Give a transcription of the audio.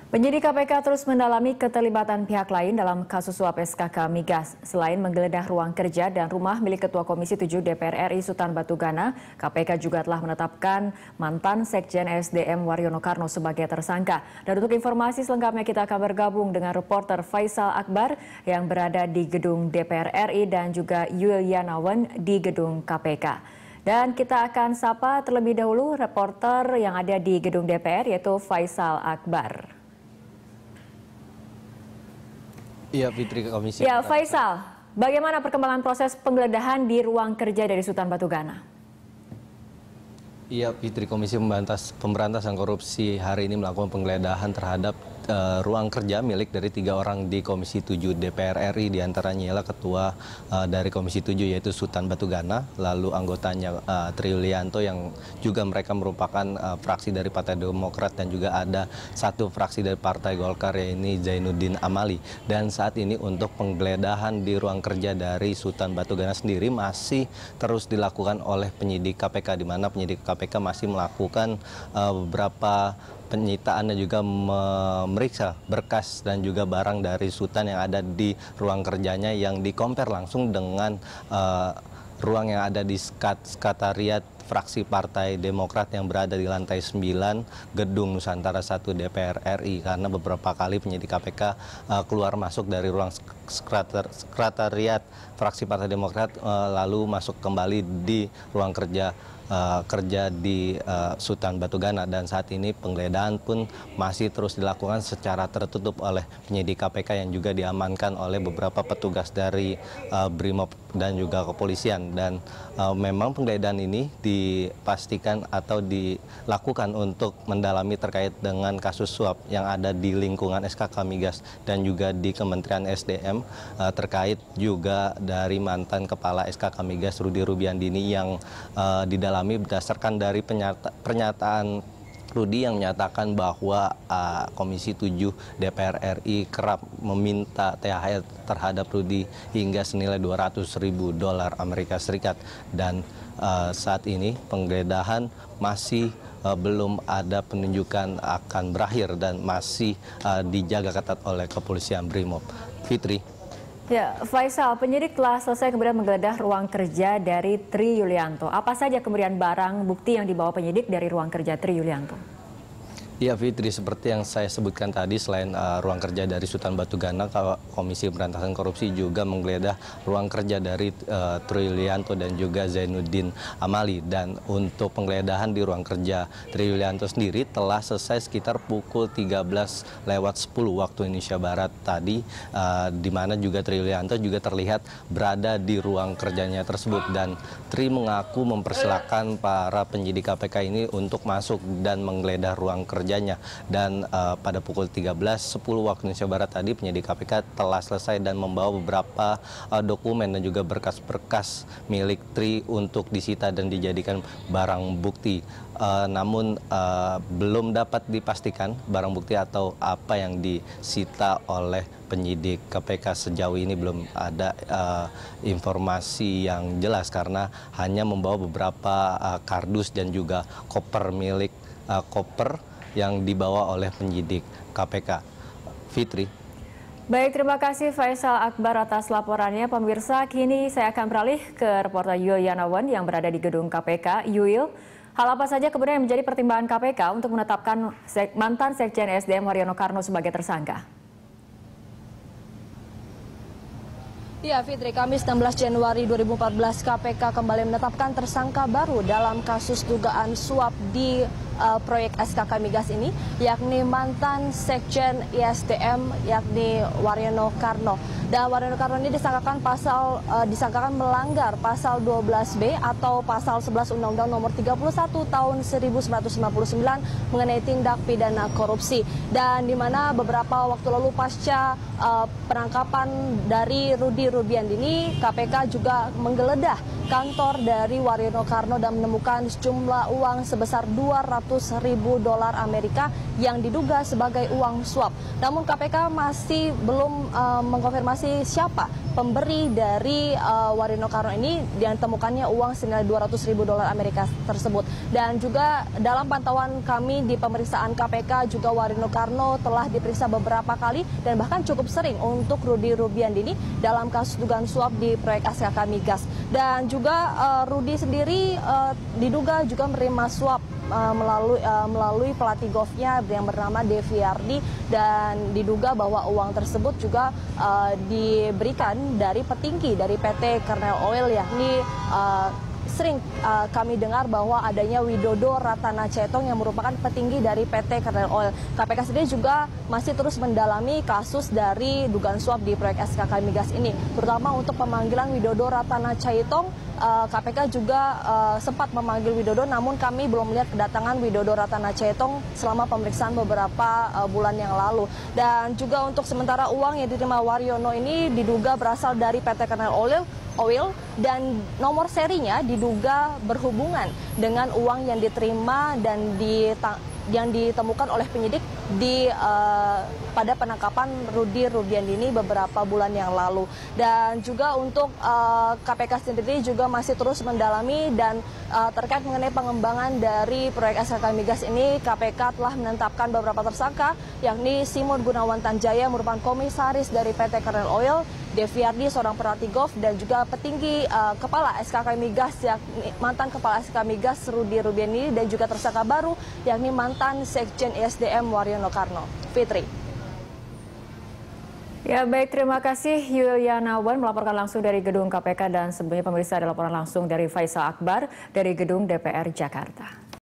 Penyidik KPK terus mendalami keterlibatan pihak lain dalam kasus suap SKK Migas. Selain menggeledah ruang kerja dan rumah milik Ketua Komisi 7 DPR RI Sultan Batugana, KPK juga telah menetapkan mantan Sekjen SDM Waryono Karno sebagai tersangka. Dan untuk informasi selengkapnya kita akan bergabung dengan reporter Faisal Akbar yang berada di gedung DPR RI dan juga Yulianawan di gedung KPK. Dan kita akan sapa terlebih dahulu reporter yang ada di gedung DPR yaitu Faisal Akbar. Iya, Fitri, Komisi. Ya, Faisal, bagaimana perkembangan proses penggeledahan di ruang kerja dari Sultan Batugana? Iya, Fitri, Komisi Pemberantasan Korupsi hari ini melakukan penggeledahan terhadap ruang kerja milik dari 3 orang di Komisi 7 DPR RI, diantaranya ialah Ketua dari Komisi 7 yaitu Sultan Batugana, lalu anggotanya Tri Yulianto yang juga mereka merupakan fraksi dari Partai Demokrat, dan juga ada satu fraksi dari Partai Golkar yaitu Zainuddin Amali. Dan saat ini untuk penggeledahan di ruang kerja dari Sultan Batugana sendiri masih terus dilakukan oleh penyidik KPK, di mana penyidik KPK masih melakukan beberapa penyitaan dan juga memeriksa berkas dan juga barang dari Sultan yang ada di ruang kerjanya yang di-compare langsung dengan ruang yang ada di sekretariat fraksi Partai Demokrat yang berada di lantai 9 Gedung Nusantara 1 DPR RI, karena beberapa kali penyidik KPK keluar masuk dari ruang sekretariat fraksi Partai Demokrat lalu masuk kembali di ruang kerja di Sultan Batugana. Dan saat ini penggeledahan pun masih terus dilakukan secara tertutup oleh penyidik KPK yang juga diamankan oleh beberapa petugas dari Brimob dan juga kepolisian. Dan memang penggeledahan ini dipastikan atau dilakukan untuk mendalami terkait dengan kasus suap yang ada di lingkungan SKK Migas dan juga di Kementerian SDM, terkait juga dari mantan Kepala SKK Migas Rudy Rubiandini yang didalami berdasarkan dari pernyataan Rudy yang menyatakan bahwa Komisi 7 DPR RI kerap meminta THR terhadap Rudy hingga senilai $200.000 Amerika Serikat. Dan saat ini penggeledahan masih belum ada penunjukan akan berakhir dan masih dijaga ketat oleh kepolisian Brimob. Fitri. Ya, Faisal, penyidik telah selesai kemudian menggeledah ruang kerja dari Tri Yulianto. Apa saja kemudian barang bukti yang dibawa penyidik dari ruang kerja Tri Yulianto? Ya, Fitri, seperti yang saya sebutkan tadi, selain ruang kerja dari Sultan Batugana, Komisi Pemberantasan Korupsi juga menggeledah ruang kerja dari Tri Yulianto dan juga Zainuddin Amali. Dan untuk penggeledahan di ruang kerja Tri Yulianto sendiri telah selesai sekitar pukul 13:10 waktu Indonesia Barat tadi, di mana juga Tri Yulianto juga terlihat berada di ruang kerjanya tersebut. Dan Tri mengaku mempersilahkan para penyidik KPK ini untuk masuk dan menggeledah ruang kerja. Dan pada pukul 13:10 waktu Indonesia Barat tadi, penyidik KPK telah selesai dan membawa beberapa dokumen dan juga berkas-berkas milik Tri untuk disita dan dijadikan barang bukti. Namun belum dapat dipastikan barang bukti atau apa yang disita oleh penyidik KPK. Sejauh ini belum ada informasi yang jelas karena hanya membawa beberapa kardus dan juga koper milik koper yang dibawa oleh penyidik KPK. Fitri. Baik, terima kasih Faisal Akbar atas laporannya. Pemirsa, kini saya akan beralih ke reporter Yulianawan yang berada di gedung KPK. Yuil, hal apa saja kemudian yang menjadi pertimbangan KPK untuk menetapkan mantan Sekjen SDM Waryono Karno sebagai tersangka? Ya, Fitri, Kamis 16 Januari 2014 KPK kembali menetapkan tersangka baru dalam kasus dugaan suap di proyek SKK Migas ini, yakni mantan Sekjen ISDM yakni Waryono Karno. Dan Waryono Karno ini disangkakan melanggar pasal 12B atau pasal 11 Undang-Undang Nomor 31 Tahun 1999 mengenai tindak pidana korupsi. Dan di mana beberapa waktu lalu pasca penangkapan dari Rudy Rubiandini, KPK juga menggeledah kantor dari Waryono Karno dan menemukan sejumlah uang sebesar $200.000 Amerika yang diduga sebagai uang suap. Namun KPK masih belum mengkonfirmasi siapa pemberi dari Waryono Karno ini yang ditemukannya uang senilai $200.000 Amerika tersebut. Dan juga dalam pantauan kami di pemeriksaan KPK juga Waryono Karno telah diperiksa beberapa kali dan bahkan cukup sering untuk Rudy Rubiandini dalam kasus dugaan suap di proyek SKK Migas. Dan juga Rudy sendiri diduga juga menerima suap melalui pelatih golfnya yang bernama Devi Ardi, dan diduga bahwa uang tersebut juga diberikan dari petinggi dari PT Kernel Oil, yakni sering kami dengar bahwa adanya Widodo Ratana Cetong yang merupakan petinggi dari PT Kernel Oil. KPK sendiri juga masih terus mendalami kasus dari dugaan suap di proyek SKK Migas ini, terutama untuk pemanggilan Widodo Ratana Cetong. KPK juga sempat memanggil Widodo, namun kami belum melihat kedatangan Widodo Ratana Cetong selama pemeriksaan beberapa bulan yang lalu. Dan juga untuk sementara uang yang diterima Waryono ini diduga berasal dari PT Kernel Oil dan nomor serinya diduga berhubungan dengan uang yang diterima dan yang ditemukan oleh penyidik pada penangkapan Rudy Rubiandini beberapa bulan yang lalu. Dan juga untuk KPK sendiri juga masih terus mendalami dan terkait mengenai pengembangan dari proyek SKK Migas ini, KPK telah menetapkan beberapa tersangka, yakni Simon Gunawan Tanjaya merupakan komisaris dari PT Kernel Oil, Devi Ardi seorang pelatih golf, dan juga petinggi kepala SKK Migas, yakni mantan kepala SKK Migas Rudy Rubiandini, dan juga tersangka baru yakni mantan Sekjen ISDM Waryono Karno. Fitri. Ya baik, terima kasih Yuliana Wan melaporkan langsung dari gedung KPK, dan sebelumnya pemirsa ada laporan langsung dari Faisal Akbar dari gedung DPR Jakarta.